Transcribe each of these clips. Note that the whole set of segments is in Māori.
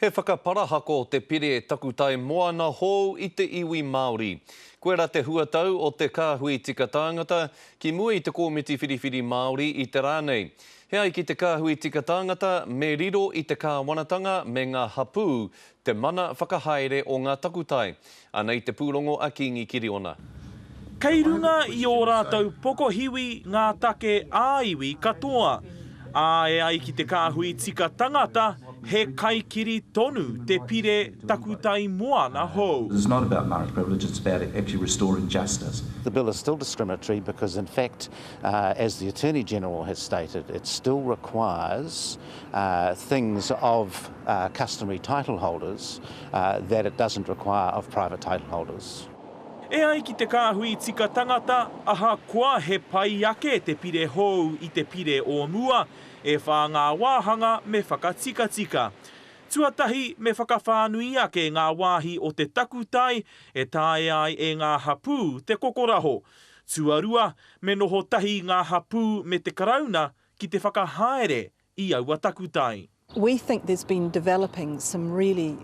He whakaparahako te pire takutai moana hou I te iwi Māori. Koe rā te huatau o te kāhui tika tāngata ki mua I te kōmiti whiriwhiri Māori I te rānei. He ai ki te kāhui tika tāngata me riro I te kāwanatanga me ngā hapū te mana whakahaere o ngā takutai. Ana I te pūrongo a Kingi Kiriona. Kei runga I o rātou pokohiwi ngā take āiwi katoa. A e ai ki te kāhui tika tangata, he kaikiri tonu te pire takutai moana hou. It's not about Māori privilege, it's about actually restoring justice. The bill is still discriminatory because, in fact, as the Attorney General has stated, it still requires things of customary title holders that it doesn't require of private title holders. E ai ki te kāhui tika tangata, aha koa he pai ake te pire hou I te pire o mua, e whā ngā wāhanga me whakatika-tika. Tuatahi me whakawhānui ake ngā wāhi o te takutai, e tae ai e ngā hapū te kokoraho. Tuarua me noho tahi ngā hapū me te karauna ki te whakahaere I aua takutai. We think there's been developing some really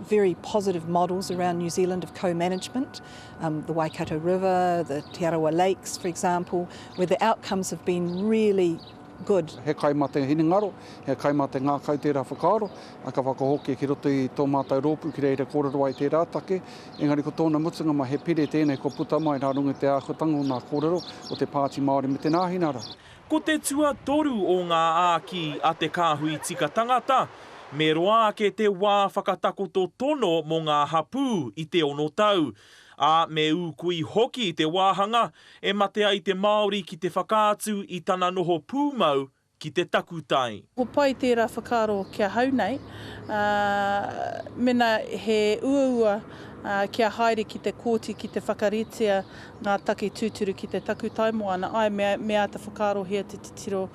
very positive models around New Zealand of co-management, the Waikato River, the Te Arawa Lakes, for example, where the outcomes have been really good. He kai mā te hinengaro, he kai mā te ngā kai tērā whakaaro, a ka whakahoki ki roto I tō mātai rōpu ki reira kōrero ai tērā take. Engari ko tōna mutunga ma he pire tēnei ko puta mai rā runga te āhutango nā kōrero o te Pāti Māori me te Ngāhinara. Ko te tua toru o ngā āki a te kāhui tika tangata, me roa ake te wā whakatakoto tono mo ngā hapū I te ono tau. A me ukui hoki I te wāhanga, e mate ai te Māori ki te whakaatu I tana noho pūmau ki te takutai. Ko pai tērā whakaaro kia hau nei, mena he uaua kia haere ki te kōti ki te whakaritea ngā take tūturu ki te takutai moana, ai mea te whakaaro hea te titiro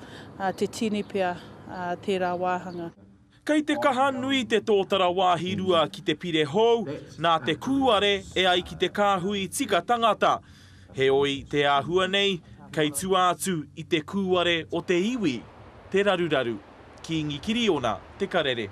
te tini pia tērā wāhanga. Kei te kaha nui te tōtara wāhirua ki te pire hou, nā te kūare e ai ki te kāhui tika tangata. He oi te āhua nei, kei tuātu I te kūare o te iwi, te raruraru, Kingi Kiriona, te karere.